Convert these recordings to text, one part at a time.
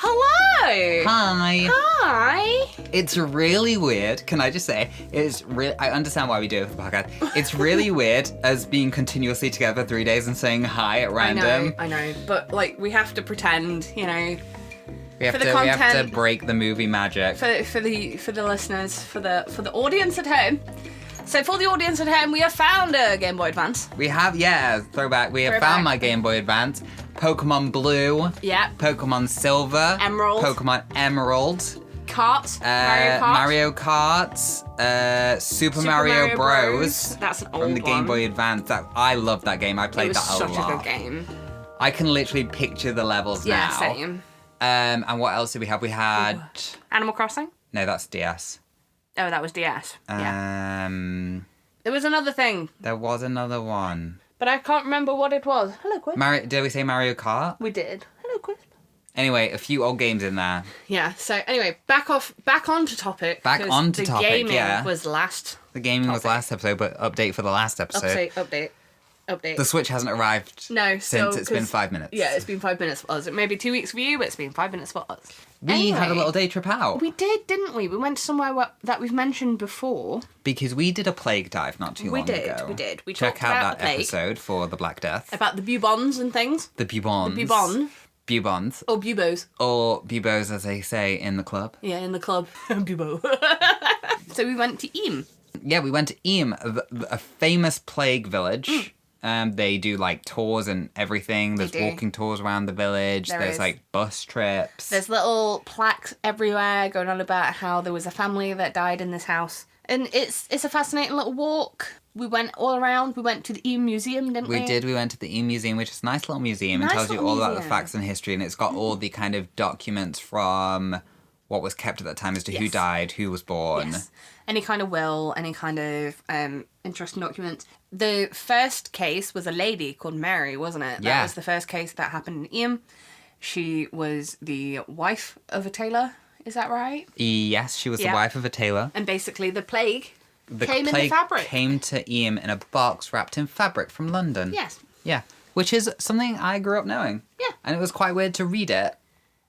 Hello! Hi. Hi! It's really weird. Can I just say, I understand why we do it for the podcast. It's really weird as being continuously together 3 days and saying hi at random. I know, but like we have to pretend, you know. We have for the we have to content- break the movie magic. For the listeners, for the audience at home. So for the audience at home, we have found a Game Boy Advance. We have, throwback. We have Throwback. found my Game Boy Advance. Pokemon Blue. Yeah. Pokemon Silver. Emerald. Pokemon Emerald. Kart. Mario Kart. Super Mario Bros. That's an old From the Game one. Boy Advance. I love that game. I played It was that a such lot. a good game. I can literally picture the levels Yeah, now. same. And what else did we have? We had... Animal Crossing? No, that's DS. Oh, that was DS. Yeah. There was another thing, There was another one. but I can't remember what it was. Hello, Quisp. Did we say Mario Kart? We did. Hello, Quisp. Anyway, a few old games in there. Yeah, so anyway, back onto topic. Back 'cause onto topic, The gaming yeah. was last. The gaming was Topic. last episode, but update for the last episode. Update. The Switch hasn't arrived No, since so, it's been 'cause- 5 minutes. Yeah, it's been 5 minutes for us. It may be 2 weeks for you, but it's been 5 minutes for us. We had a Anyway, little day trip out. We did, didn't we? We went somewhere that we've mentioned before. Because we did a plague dive not too long ago. We did. We Check talked out about that the plague, episode for the Black Death. about the bubons and things. The bubons. Bubon. Bubons. Or bubos. Or bubos, as they say in the club. Yeah, in the club. Bubo. So we went to Eyam. Yeah, we went to Eyam, a famous plague village. They do like tours and everything. There's do. walking tours around the village. There There's is. like bus trips. There's little plaques everywhere going on about how there was a family that died in this house. And it's a fascinating little walk. We went all around. We went to the Eyam Museum, didn't we? We did. We went to the Eyam Museum, which is a nice little museum and Nice tells you little all about the museum. facts and history. And it's got all the kind of documents from what was kept at that time as to who Yes. died, who was born. Yes. Any kind of will, any kind of interesting documents. The first case was a lady called Mary, wasn't it? Yeah. That was the first case that happened in Eyam. She was the wife of a tailor. Is that right? Yes, she was the Yeah. wife of a tailor. And basically the plague The came in the plague fabric. came to Eyam in a box wrapped in fabric from London. Yes. Yeah, which is something I grew up knowing. Yeah. And it was quite weird to read it.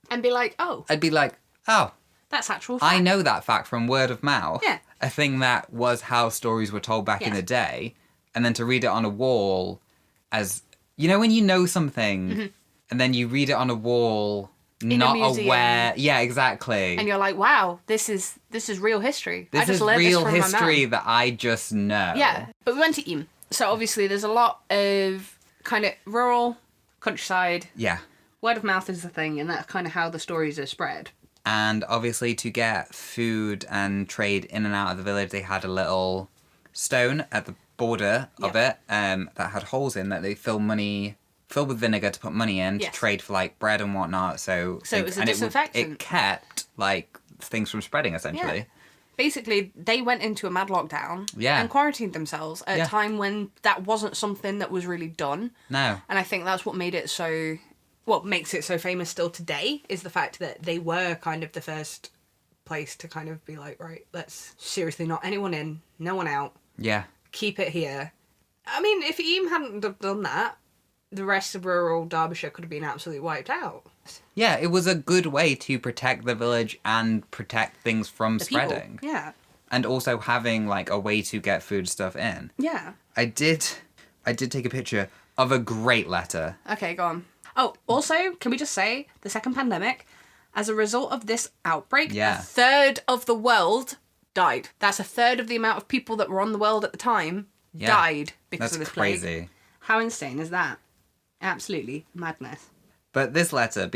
And be like, oh, I'd be like, oh, that's actual fact. I know that fact from word of mouth. Yeah. A thing that was how stories were told back in Yes. the day. And then to read it on a wall as, you know, when you know something and then you read it on a wall, Mm-hmm. a not museum. aware. Yeah, exactly. And you're like, wow, this is real history. I This just is learned real this from history my mum. that I just know. Yeah, but we went to Eyam. So obviously there's a lot of kind of rural, countryside. Yeah. Word of mouth is the thing, and that's kind of how the stories are spread. And obviously to get food and trade in and out of the village, they had a little stone at the border of it that had holes in that they filled with vinegar to put money in Yes. to trade for like bread and whatnot. So it was a and disinfectant. It kept like things from spreading essentially. Yeah. Basically, they went into a mad lockdown Yeah. and quarantined themselves at Yeah. a time when that wasn't something that was really done. No. And I think that's what made it so... What makes it so famous still today is the fact that they were kind of the first place to kind of be like, right, let's seriously not anyone in, no one out, Yeah. keep it here. I mean, if Eyam hadn't have done that, the rest of rural Derbyshire could have been absolutely wiped out. Yeah, it was a good way to protect the village and protect things from The people. spreading. Yeah. And also having like a way to get food stuff in. Yeah. I did take a picture of a great letter. Okay, go on. Oh, also, can we just say, the second pandemic, as a result of this outbreak, Yeah. a third of the world died. That's a third of the amount of people that were on the world at the time died because That's of this plague. crazy. How insane is that? Absolutely madness. But this letter,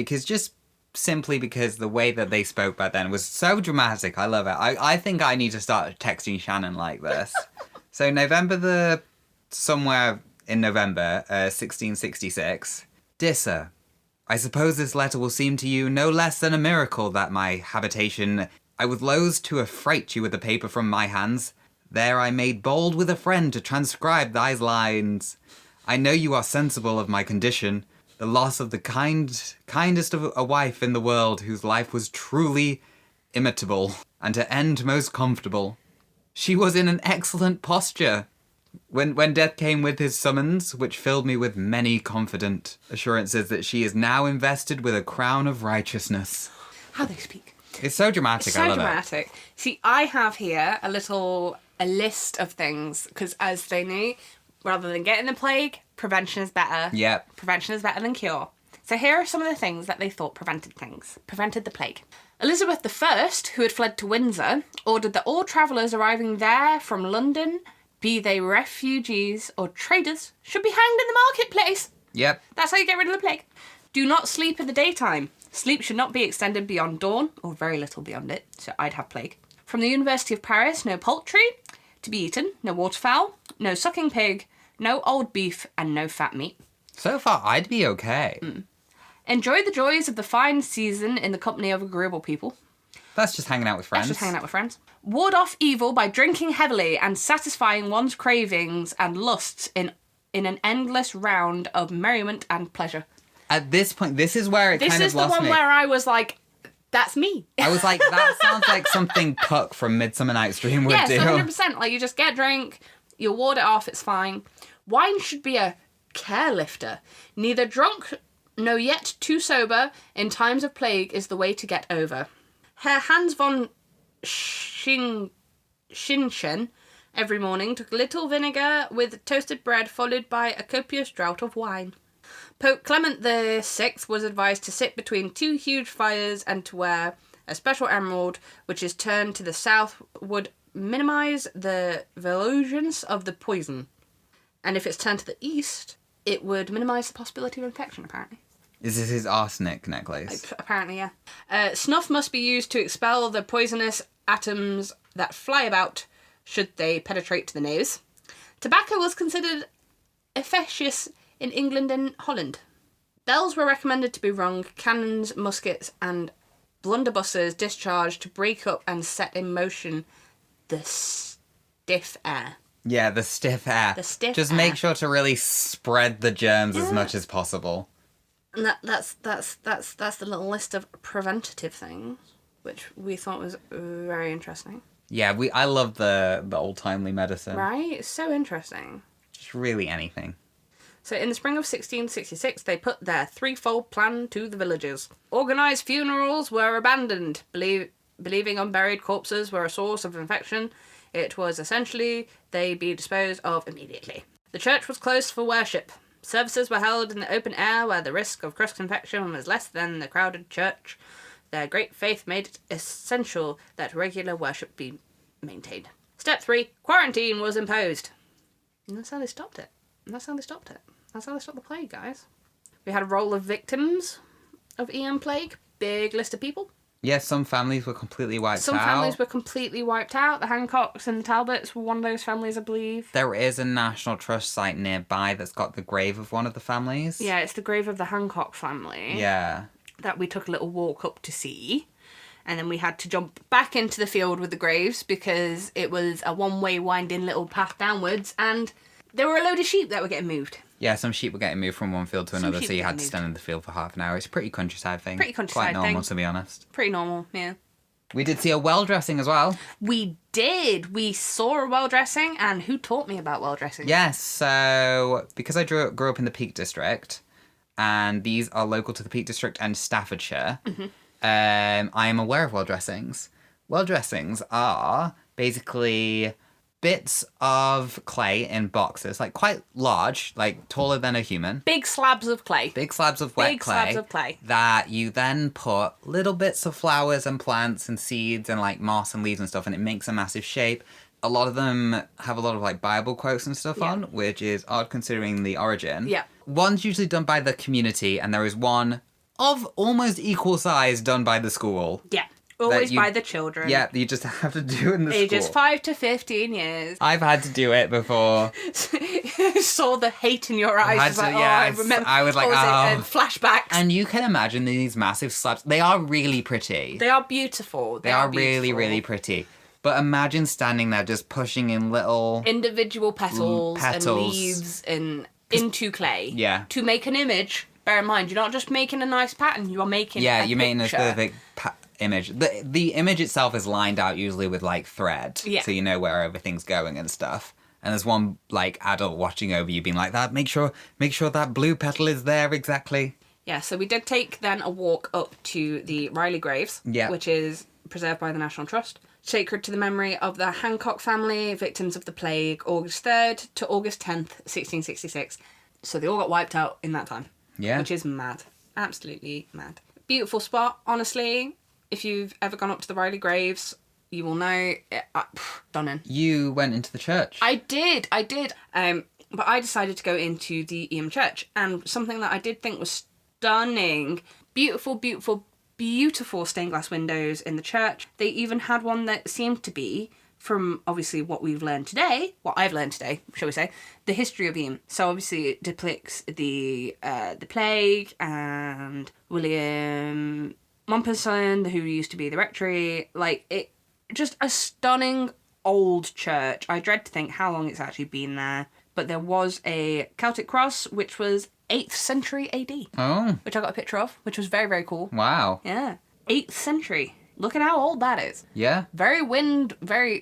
simply because the way that they spoke back then was so dramatic. I love it. I think I need to start texting Shannon like this. So somewhere in November 1666. Dear Sir, I suppose this letter will seem to you no less than a miracle that my habitation... I was loath to affright you with the paper from my hands. There I made bold with a friend to transcribe these lines. I know you are sensible of my condition, the loss of the kindest of a wife in the world, whose life was truly imitable, and her end most comfortable. She was in an excellent posture, When death came with his summons, which filled me with many confident assurances that she is now invested with a crown of righteousness. How they speak. It's so dramatic, It's so I love dramatic. See, I have here a list of things, because as they knew, rather than getting the plague, prevention is better. Yep. Prevention is better than cure. So here are some of the things that they thought prevented the plague. Elizabeth I, who had fled to Windsor, ordered that all travellers arriving there from London, be they refugees or traders, should be hanged in the marketplace. Yep. That's how you get rid of the plague. Do not sleep in the daytime. Sleep should not be extended beyond dawn, or very little beyond it, so I'd have plague. From the University of Paris, no poultry to be eaten, no waterfowl, no sucking pig, no old beef, and no fat meat. So far, I'd be okay. Enjoy the joys of the fine season in the company of agreeable people. That's just hanging out with friends. Ward off evil by drinking heavily and satisfying one's cravings and lusts in an endless round of merriment and pleasure. At this point, this is where it kind of lost me. This is the one where I was like, that's me. I was like, that sounds like something Puck from Midsummer Night's Dream would do. Yes, 100%. Like, you just get drink, you'll ward it off, it's fine. Wine should be a care lifter. Neither drunk nor yet too sober in times of plague is the way to get over. Herr Hans von Schinchen every morning took a little vinegar with toasted bread followed by a copious draught of wine. Pope Clement VI was advised to sit between two huge fires and to wear a special emerald which is turned to the south would minimise the virulence of the poison. And if it's turned to the east, it would minimise the possibility of infection, apparently. Is this his arsenic necklace? Apparently, yeah. Snuff must be used to expel the poisonous atoms that fly about should they penetrate to the nose. Tobacco was considered efficacious in England and Holland. Bells were recommended to be rung, cannons, muskets, and blunderbusses discharged to break up and set in motion the stiff air. Yeah, the stiff air. Just make sure to really spread the germs as much as possible. And that's the little list of preventative things, which we thought was very interesting. Yeah, I love the old-timely medicine. Right? It's so interesting. Just really anything. So in the spring of 1666, they put their threefold plan to the villagers. Organised funerals were abandoned, believing unburied corpses were a source of infection. It was essentially they be disposed of immediately. The church was closed for worship. Services were held in the open air where the risk of cross-infection was less than the crowded church. Their great faith made it essential that regular worship be maintained. Step 3. Quarantine was imposed. And that's how they stopped it. That's how they stopped the plague, guys. We had a roll of victims of Eyam plague. Big list of people. Yes, some families were completely wiped out. Some families were completely wiped out. The Hancocks and the Talbots were one of those families, I believe. There is a National Trust site nearby that's got the grave of one of the families. Yeah, it's the grave of the Hancock family. Yeah. That we took a little walk up to see. And then we had to jump back into the field with the graves because it was a one-way winding little path downwards and there were a load of sheep that were getting moved. Yeah, some sheep were getting moved from one field to another, so you had to stand in the field for half an hour. It's a pretty countryside thing. Quite normal, to be honest. Pretty normal, yeah. We did see a well dressing as well. We did. We saw a well dressing, and who taught me about well dressing? Yes, so because I grew up in the Peak District, and these are local to the Peak District and Staffordshire, I am aware of well dressings. Well dressings are basically bits of clay in boxes, like quite large, like taller than a human. Big slabs of clay. Big slabs of wet clay. Big slabs of clay. That you then put little bits of flowers and plants and seeds and like moss and leaves and stuff, and it makes a massive shape. A lot of them have a lot of like Bible quotes and stuff on, which is odd considering the origin. Yeah. One's usually done by the community, and there is one of almost equal size done by the school. Yeah. Always by the children. Yeah, you just have to do it in the Ages school. 5 to 15 years. I've had to do it before. Saw the hate in your eyes. I remember. I was like, flashbacks. And you can imagine these massive slabs. They are really pretty. They are beautiful. They are really, really pretty. But imagine standing there just pushing in little individual petals. And leaves into clay. Yeah. To make an image. Bear in mind, you're not just making a nice pattern. You are making you're making a specific image. The image itself is lined out usually with like thread, so you know where everything's going and stuff. And there's one, like, adult watching over you being like, that, make sure that blue petal is there exactly. Yeah, so we did take then a walk up to the Riley Graves, Yeah. which is preserved by the National Trust, sacred to the memory of the Hancock family, victims of the plague, August 3rd to August 10th, 1666. So they all got wiped out in that time. Yeah. Which is mad. Absolutely mad. Beautiful spot, honestly. If you've ever gone up to the Riley Graves, you will know. Stunning. You went into the church. I did. But I decided to go into the Eyam Church, and something that I did think was stunning, beautiful, beautiful, beautiful stained glass windows in the church. They even had one that seemed to be, from obviously what I've learned today, shall we say, the history of Eyam. So obviously it depicts the plague and William Mompesson, who used to be the rectory. Like, it, just a stunning old church. I dread to think how long it's actually been there. But there was a Celtic cross, which was 8th century AD. Oh. Which I got a picture of, which was very, very cool. Wow. Yeah. 8th century. Look at how old that is. Yeah. Very,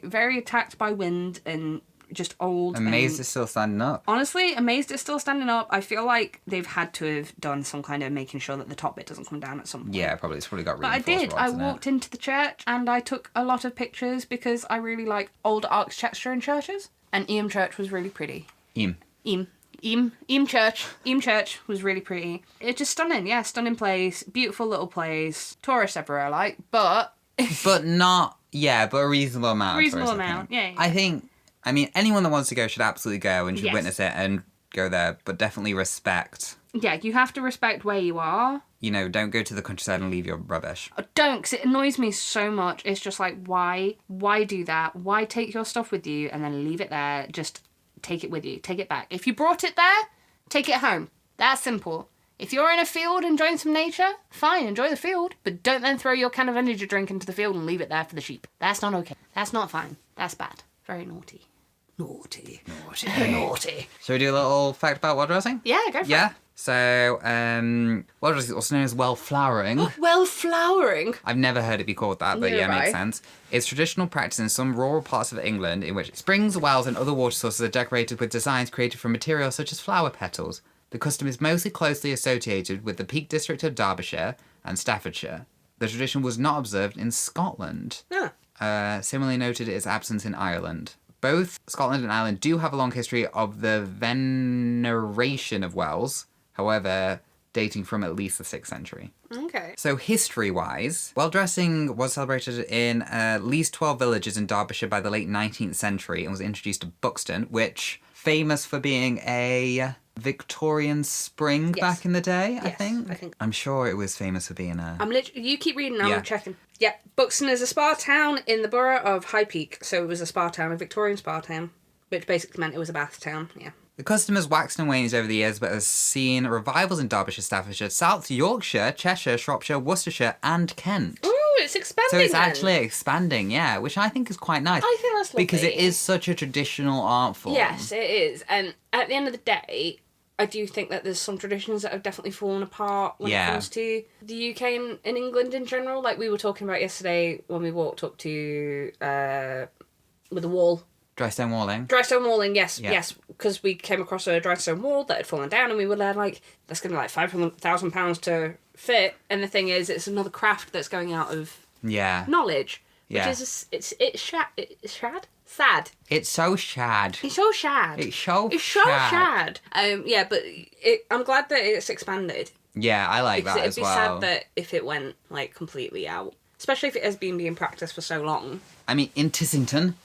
very attacked by wind and just old. Amazed it's still standing up. Honestly, amazed it's still standing up. I feel like they've had to have done some kind of making sure that the top bit doesn't come down at some point. Yeah, probably. It's probably got But I reinforced did. rods I in walked into the church and I took a lot of pictures because I really like old architecture in churches. And Eyam Church was really pretty. Eyam. Eyam Church was really pretty. It's just stunning, yeah, stunning place, beautiful little place, tourists everywhere, like, but But not, yeah, but a reasonable amount. reasonable of tourists, amount, yeah. I mean, anyone that wants to go should absolutely go and should Yes. witness it and go there, but definitely respect. Yeah, you have to respect where you are. You know, don't go to the countryside and leave your rubbish. Don't, because it annoys me so much. It's just like, why do that? Why take your stuff with you and then leave it there? Just take it with you. Take it back. If you brought it there, take it home. That's simple. If you're in a field enjoying some nature, fine, enjoy the field. But don't then throw your can of energy drink into the field and leave it there for the sheep. That's not okay. That's not fine. That's bad. Very naughty. Naughty. Shall we do a little fact about well dressing? Yeah, go for Yeah. it. So, well dressing is also known as well flowering. Well, flowering. I've never heard it be called that, but Neither yeah, have makes I. sense. It's traditional practice in some rural parts of England in which springs, wells, and other water sources are decorated with designs created from materials such as flower petals. The custom is mostly closely associated with the Peak District of Derbyshire and Staffordshire. The tradition was not observed in Scotland. Ah. Similarly noted its absence in Ireland. Both Scotland and Ireland do have a long history of the veneration of wells, however, dating from at least the 6th century. Okay. So history-wise, well dressing was celebrated in at least 12 villages in Derbyshire by the late 19th century and was introduced to Buxton, which famous for being a Victorian spring Yes. back in the day, I Yes, think. I think. I'm sure it was famous for being a... I'm literally. You keep reading. I'm Yeah. checking. Yeah, Buxton is a spa town in the borough of High Peak, so it was a spa town, a Victorian spa town, which basically meant it was a bath town. Yeah. The custom has waxed and waned over the years, but has seen revivals in Derbyshire, Staffordshire, South Yorkshire, Cheshire, Shropshire, Worcestershire, and Kent. Oh, it's expanding. So it's then. actually expanding, yeah, which I think is quite nice. I think that's lovely. Because it is such a traditional art form. Yes, it is, and at the end of the day, I do think that there's some traditions that have definitely fallen apart when Yeah. it comes to the UK and England in general. Like we were talking about yesterday when we walked up to with the wall. Dry stone walling. Dry stone walling, yes, Yeah. yes, because we came across a dry stone wall that had fallen down, and we were there like, that's going to be like £500,000 to fit. And the thing is, it's another craft that's going out of Yeah. knowledge, which Yeah. is sad. It's so shad. It's so sad. It's so It's so sad. sad. Yeah, but I'm glad that it's expanded. Yeah, I like Because that it'd as be well. sad that if it went like completely out, especially if it has been being practiced for so long. I mean, in Tissington,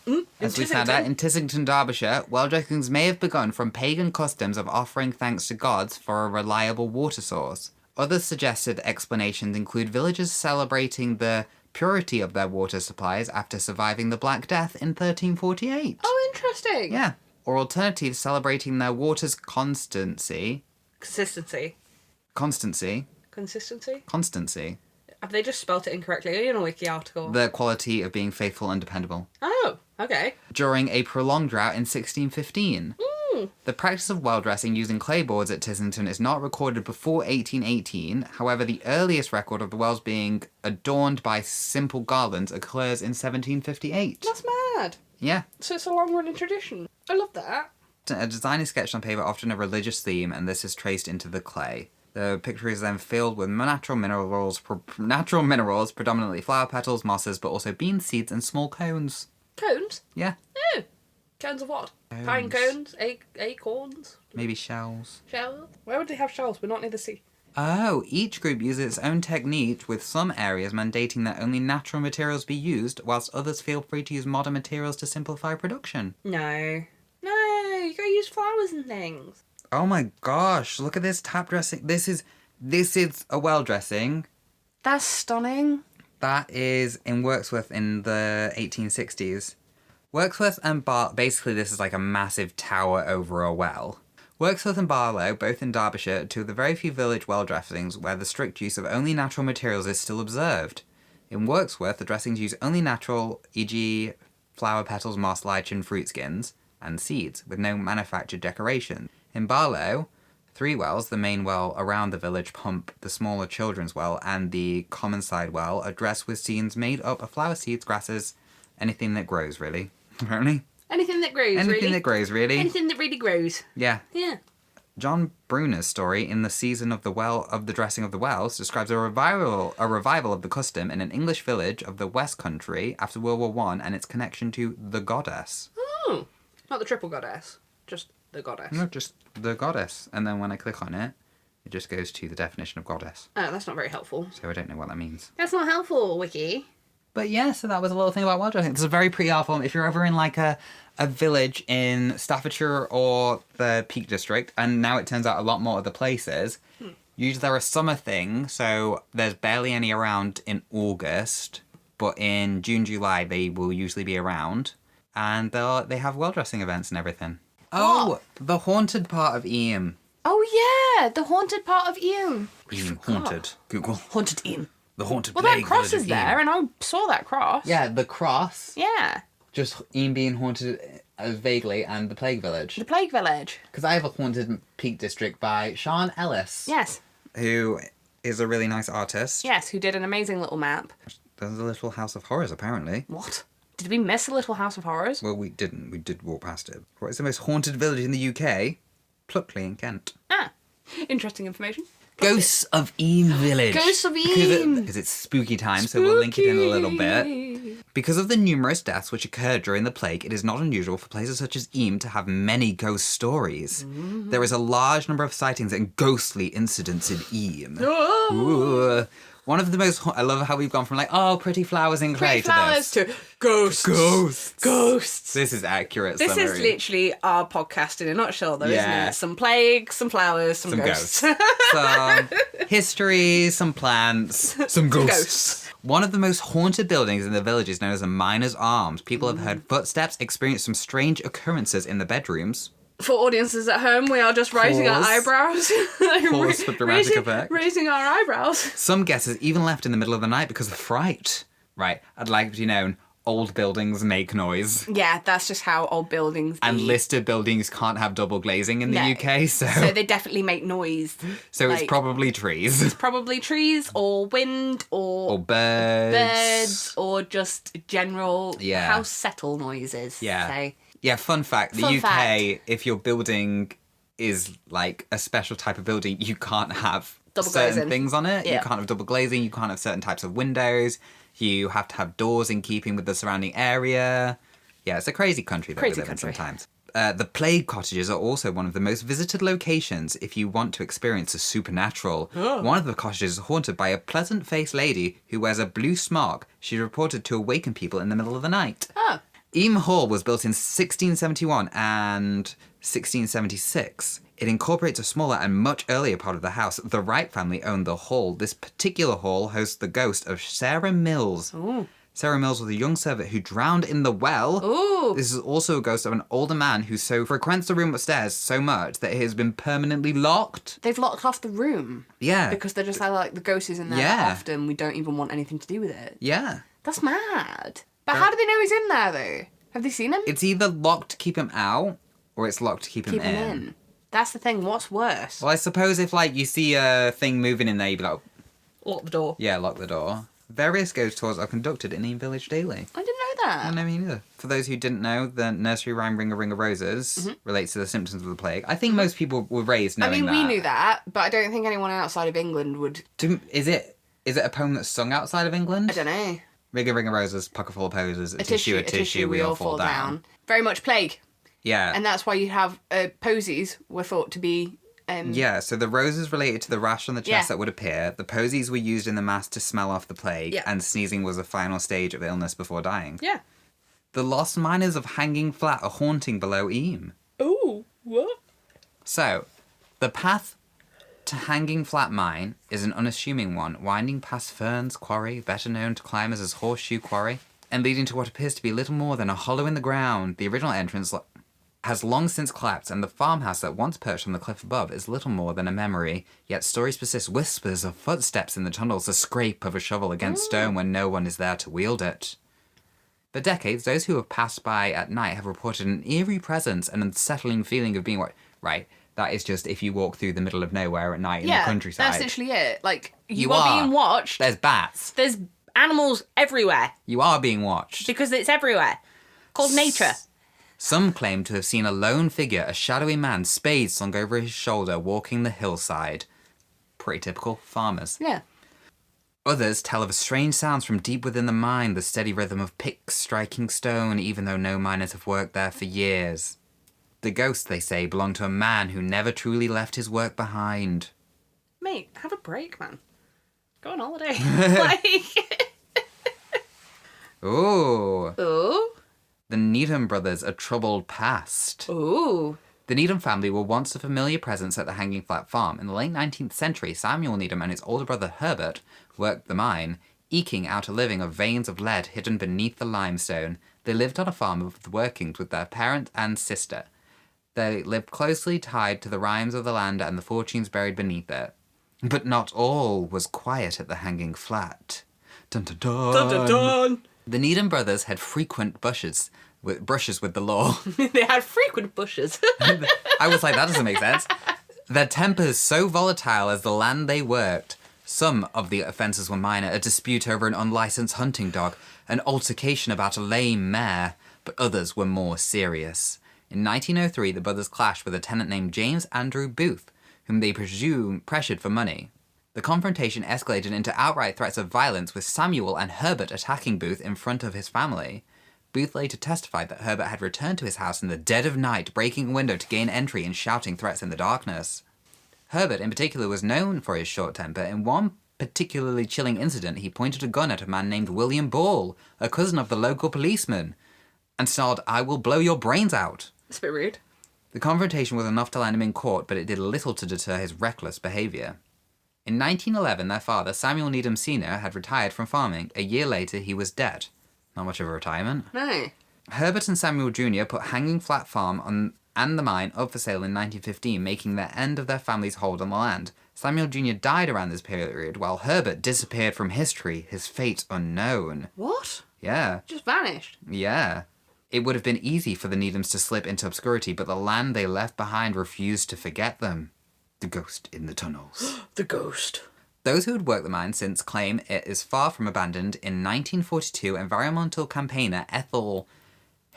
as we found out, in Tissington, Derbyshire, well dressings may have begun from pagan customs of offering thanks to gods for a reliable water source. Other suggested explanations include villagers celebrating the purity of their water supplies after surviving the Black Death in 1348. Oh, interesting. Yeah. Or alternatives celebrating their water's constancy. Consistency. Constancy. Consistency? Constancy. Have they just spelt it incorrectly? Are you in a wiki article? The quality of being faithful and dependable. Oh, okay. During a prolonged drought in 1615. The practice of well dressing using clay boards at Tissington is not recorded before 1818. However, the earliest record of the wells being adorned by simple garlands occurs in 1758. That's mad. Yeah. So it's a long-running tradition. I love that. A design is sketched on paper, often a religious theme, and this is traced into the clay. The picture is then filled with natural minerals, predominantly flower petals, mosses, but also bean seeds and small cones. Cones? Yeah. Oh. Cones of what? Cones. Pine cones? Acorns? Maybe shells. Shells? Where would they have shells? We're not near the sea. Oh, each group uses its own technique, with some areas mandating that only natural materials be used, whilst others feel free to use modern materials to simplify production. No. No, you gotta use flowers and things. Oh my gosh, look at this tap dressing. This is a well dressing. That's stunning. That is in Wirksworth in the 1860s. Wirksworth and basically this is like a massive tower over a well. Wirksworth and Barlow, both in Derbyshire, are two of the very few village well dressings where the strict use of only natural materials is still observed. In Wirksworth, the dressings use only natural, e.g. flower petals, moss, lichen, fruit skins, and seeds, with no manufactured decoration. In Barlow, 3 wells, the main well around the village pump, the smaller children's well, and the common side well, are dressed with scenes made up of flower seeds, grasses, anything that grows, really. Apparently. Anything that grows, really. Anything that grows, really. Anything that really grows. Yeah. Yeah. John Bruner's story in The Season of the Dressing of the Wells describes a revival of the custom in an English village of the West Country after World War One and its connection to the goddess. Oh. Not the triple goddess. Just the goddess. No, just the goddess. And then when I click on it, it just goes to the definition of goddess. Oh, that's not very helpful. So I don't know what that means. That's not helpful, Wiki. But yeah, so that was a little thing about well dressing. It's a very pretty art form. If you're ever in like a village in Staffordshire or the Peak District, and now it turns out a lot more other places, usually they're a summer thing, so there's barely any around in August, but in June, July they will usually be around, and they have well dressing events and everything. Oh, the haunted part of Eyam. Oh yeah, the haunted part of Eyam. Eyam, haunted. Google. Haunted Eyam. The haunted Well, plague that cross village is of Eyam. there, and I saw that cross. Yeah, the cross. Yeah. Just Eyam being haunted vaguely, and the Plague Village. The Plague Village. Because I have a haunted Peak District by Sean Ellis. Yes. Who is a really nice artist. Yes, who did an amazing little map. There's a Little House of Horrors, apparently. What? Did we miss a Little House of Horrors? Well, we didn't. We did walk past it. What is the most haunted village in the UK? Pluckley in Kent. Ah. Interesting information. Ghosts of Eyam Village. Ghosts of Eyam. Because it's spooky time, so we'll link it in a little bit. Because of the numerous deaths which occurred during the plague, it is not unusual for places such as Eyam to have many ghost stories. Mm-hmm. There is a large number of sightings and ghostly incidents in Eyam. Oh. One of the most... I love how we've gone from like, oh, pretty flowers in clay Pretty flowers to this. to ghosts. Ghosts. Ghosts. This is accurate This summary. is literally our podcast in a nutshell, though, isn't Yeah. it? Some plague, some flowers, some ghosts. Some history, some plants, some ghosts. One of the most haunted buildings in the village is known as the Miner's Arms. People have heard footsteps, experienced some strange occurrences in the bedrooms. For audiences at home, we are just raising our Pause. eyebrows. Pause for dramatic effect. Raising our eyebrows. Some guesses even left in the middle of the night because of fright. Right, I'd like it to be known, old buildings make noise. Yeah, that's just how old buildings be. And listed buildings can't have double glazing in the No. UK, so they definitely make noise. it's probably trees. Probably trees or wind Or birds. or just general Yeah. house settle noises. Yeah. So. Yeah, fun fact. The Fun UK, fact. if your building is like a special type of building, you can't have Double certain glazing. things on it. Yeah. You can't have double glazing. You can't have certain types of windows. You have to have doors in keeping with the surrounding area. Yeah, it's a crazy country that Crazy we live country. in sometimes. The plague cottages are also one of the most visited locations if you want to experience the supernatural. Oh. One of the cottages is haunted by a pleasant-faced lady who wears a blue smock. She's reported to awaken people in the middle of the night. Oh. Eyam Hall was built in 1671 and 1676. It incorporates a smaller and much earlier part of the house. The Wright family owned the hall. This particular hall hosts the ghost of Sarah Mills. Ooh. Sarah Mills was a young servant who drowned in the well. Ooh. This is also a ghost of an older man who so frequents the room upstairs so much that it has been permanently locked. They've locked off the room. Yeah. Because they're just like the ghost is in there Yeah. that often. We don't even want anything to do with it. Yeah. That's mad. But how do they know he's in there, though? Have they seen him? It's either locked to keep him out or it's locked to keep him Keep him in. in. That's the thing. What's worse? Well, I suppose if like you see a thing moving in there, you'd be like, Lock the door. yeah, lock the door. Various ghost tours are conducted in Eyam village daily. I didn't know that. No, me neither. For those who didn't know, the nursery rhyme Ring a Ring of Roses relates to the symptoms of the plague. I think most people were raised knowing that. We knew that, but I don't think anyone outside of England would. Is it a poem that's sung outside of England? I don't know. Ring a Ring of Roses, pucker full of poses, a tissue, we all fall down. Very much plague. Yeah. And that's why you have posies were thought to be... yeah, so the roses related to the rash on the chest that would appear. The posies were used in the mass to smell off the plague, and sneezing was a final stage of illness before dying. Yeah. The lost miners of Hanging Flat are haunting below Eyam. Oh, what? So, the path to Hanging Flat Mine is an unassuming one, winding past Fern's Quarry, better known to climbers as Horseshoe Quarry, and leading to what appears to be little more than a hollow in the ground. The original entrance has long since collapsed, and the farmhouse that once perched on the cliff above is little more than a memory. Yet stories persist, whispers of footsteps in the tunnels, the scrape of a shovel against stone when no one is there to wield it. For decades, those who have passed by at night have reported an eerie presence, an unsettling feeling of being right. That is just if you walk through the middle of nowhere at night in the countryside. That's literally it. Like, you are being watched. There's bats. There's animals everywhere. You are being watched. Because it's everywhere. Called nature. Some claim to have seen a lone figure, a shadowy man, spades slung over his shoulder, walking the hillside. Pretty typical farmers. Yeah. Others tell of strange sounds from deep within the mine, the steady rhythm of picks striking stone, even though no miners have worked there for years. The ghost, they say, belonged to a man who never truly left his work behind. Mate, have a break, man. Go on holiday. Like... Ooh. Ooh. The Needham brothers, a troubled past. Ooh. The Needham family were once a familiar presence at the Hanging Flat farm. In the late 19th century, Samuel Needham and his older brother Herbert worked the mine, eking out a living of veins of lead hidden beneath the limestone. They lived on a farm of the workings with their parent and sister. They lived closely tied to the rhymes of the land and the fortunes buried beneath it. But not all was quiet at the Hanging Flat. Dun dun dun. Dun dun dun. The Needham brothers had frequent brushes with the law. They had frequent bushes. I was like, that doesn't make sense. Their tempers so volatile as the land they worked. Some of the offences were minor, a dispute over an unlicensed hunting dog, an altercation about a lame mare, but others were more serious. In 1903, the brothers clashed with a tenant named James Andrew Booth, whom they presume pressured for money. The confrontation escalated into outright threats of violence, with Samuel and Herbert attacking Booth in front of his family. Booth later testified that Herbert had returned to his house in the dead of night, breaking a window to gain entry and shouting threats in the darkness. Herbert, in particular, was known for his short temper. In one particularly chilling incident, he pointed a gun at a man named William Ball, a cousin of the local policeman, and snarled, "I will blow your brains out." That's a bit rude. The confrontation was enough to land him in court, but it did little to deter his reckless behaviour. In 1911, their father, Samuel Needham Sr., had retired from farming. A year later, he was dead. Not much of a retirement. No. Herbert and Samuel Jr. put Hanging Flat Farm and the mine up for sale in 1915, making the end of their family's hold on the land. Samuel Jr. died around this period, while Herbert disappeared from history, his fate unknown. What? Yeah. Just vanished. Yeah. It would have been easy for the Needhams to slip into obscurity, but the land they left behind refused to forget them. The ghost in the tunnels. The ghost. Those who had worked the mine since claim it is far from abandoned. In 1942, environmental campaigner Ethel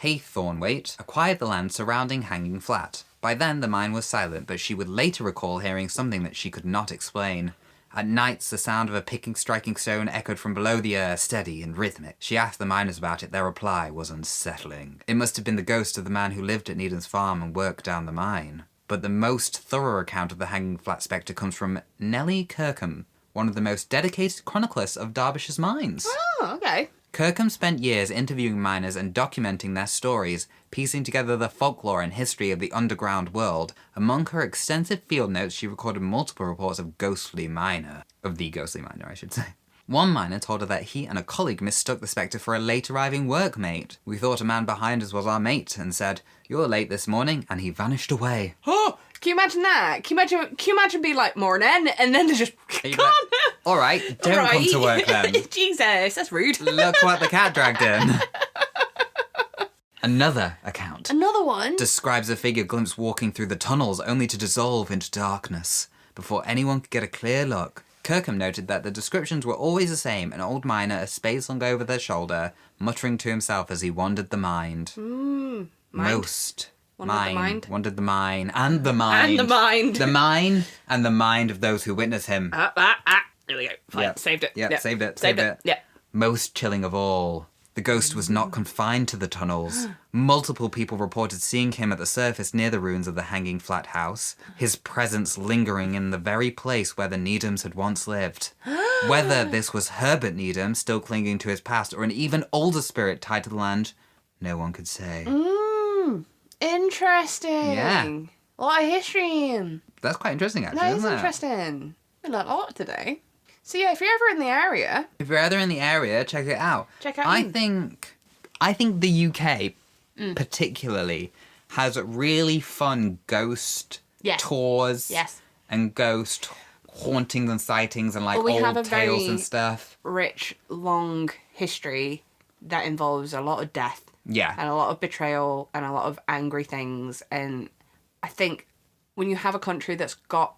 Haythornwaite acquired the land surrounding Hanging Flat. By then, the mine was silent, but she would later recall hearing something that she could not explain. At nights, the sound of a picking striking stone echoed from below the earth, steady and rhythmic. She asked the miners about it. Their reply was unsettling. It must have been the ghost of the man who lived at Needham's farm and worked down the mine. But the most thorough account of the Hanging Flat spectre comes from Nellie Kirkham, one of the most dedicated chroniclers of Derbyshire's mines. Oh, okay. Kirkham spent years interviewing miners and documenting their stories, piecing together the folklore and history of the underground world. Among her extensive field notes, she recorded multiple reports of the ghostly miner, I should say. One miner told her that he and a colleague mistook the spectre for a late-arriving workmate. "We thought a man behind us was our mate, and said, 'You're late this morning,' and he vanished away." Oh, can you imagine that? Can you imagine being like, "Morning," and then they just You'd be gone? like, "All right, don't come to work then." Jesus, that's rude. Look what the cat dragged in. Another account Another one? describes a figure glimpsed walking through the tunnels only to dissolve into darkness. Before anyone could get a clear look, Kirkham noted that the descriptions were always the same, an old miner, a spade slung over their shoulder, muttering to himself as he wandered the mind. Mind. Most. Wandered the mind. Wandered the mine. And the mind. And the mind. The mine and the mind of those who witness him. There we go. Fine. Yep. Saved it. Yep, Yep. saved it. Saved it. Yeah. Most chilling of all. The ghost was not confined to the tunnels. Multiple people reported seeing him at the surface near the ruins of the hanging flat house, his presence lingering in the very place where the Needhams had once lived. Whether this was Herbert Needham still clinging to his past or an even older spirit tied to the land, no one could say. Interesting. Yeah. A lot of history. That's quite interesting, actually, That is isn't it? interesting. We learned a lot today. So yeah, if you're ever in the area, If you're ever in the area, check it out. Check out I Eyam. think the UK particularly has really fun ghost Yes. tours yes, and ghost hauntings and sightings and like Well, we have old a tales very- and stuff. rich, long history that involves a lot of death Yeah. and a lot of betrayal and a lot of angry things. And I think when you have a country that's got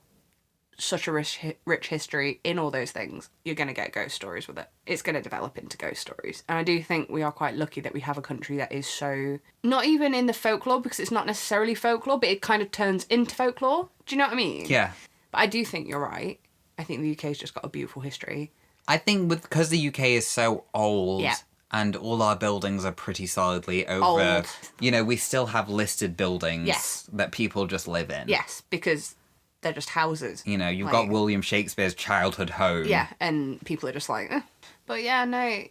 such a rich history in all those things, you're going to get ghost stories with it. It's going to develop into ghost stories. And I do think we are quite lucky that we have a country that is so, not even in the folklore, because it's not necessarily folklore, but it kind of turns into folklore. Do you know what I mean? Yeah. But I do think you're right. I think the UK's just got a beautiful history. I think because the UK is so old Yeah. and all our buildings are pretty solidly over, Old. you know, we still have listed buildings Yes. that people just live in. Yes, because they're just houses. You know, you've Like- got William Shakespeare's childhood home. Yeah, and people are just like, eh. But yeah, no,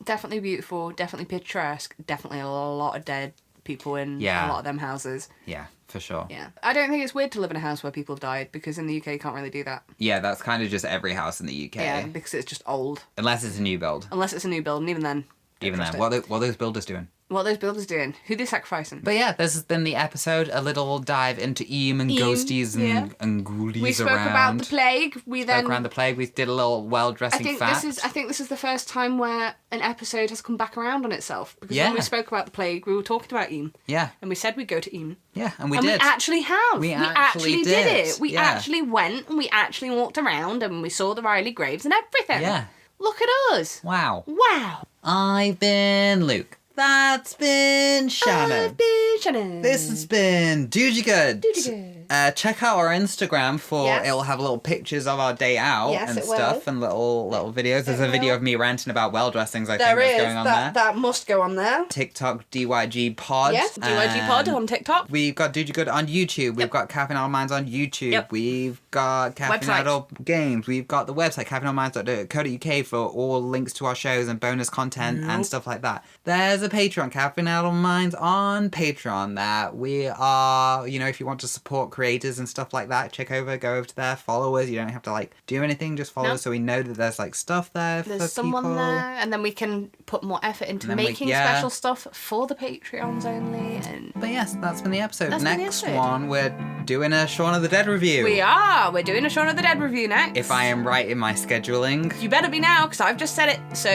definitely beautiful, definitely picturesque, definitely a lot of dead people in Yeah. a lot of them houses. Yeah, for sure. Yeah. I don't think it's weird to live in a house where people have died, because in the UK you can't really do that. Yeah, that's kind of just every house in the UK. Yeah, because it's just old. Unless it's a new build. Unless it's a new build, and even then. don't Even trust then. it. What are those builders doing? What are those builders doing? Who they sacrificing? But yeah, this has been the episode. A little dive into Eyam and Eyam, ghosties and, yeah. and ghoulies We spoke around. about the plague. We Spoke then. around the plague. We did a little well-dressing fact. I think this is the first time where an episode has come back around on itself. Because Yeah. when we spoke about the plague, we were talking about Eyam. Yeah, And we said we'd go to Eyam. yeah, and we And did. we actually have. We actually actually did did, it. We yeah. actually went and we actually walked around and we saw the Riley graves and everything. Yeah. Look at us. Wow. Wow. I've been Luke. That's been Shannon. I've been Shannon. This has been Dude You Good. Dude You Good. Check out our Instagram for Yes. it'll have little pictures of our day out Yes, and it will. stuff and little videos. There's a video will. of me ranting about well dressings. I There think is. that's going on That there. must go on there. TikTok DYG Pod. Yes, DYG Pod on TikTok. We've got Dude You Good on YouTube. We've got Caffeine Idle Minds on YouTube. Yep. We've got Caffeine Website. Idle Games. We've got the website caffeineidleminds.co.uk for all links to our shows and bonus content and stuff like that. There's a Patreon, Caffeine Idle Minds on Patreon, that we are, you know, if you want to support creators and stuff like that, go over to there, follow us. You don't have to like do anything, just follow No. us so we know that there's like stuff there There's for someone people. there, and then we can put more effort into And then making special stuff for the Patreons only. And But yes, that's been the episode. That's been the Next episode. one, we're doing a Shaun of the Dead review. we're doing a Shaun of the Dead review next. If I am right in my scheduling. You better be now, because I've just said it. So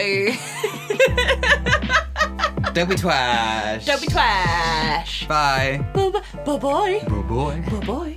Don't be twash. don't be twash. Bye. Bye bye. Bye boy. Bye bye.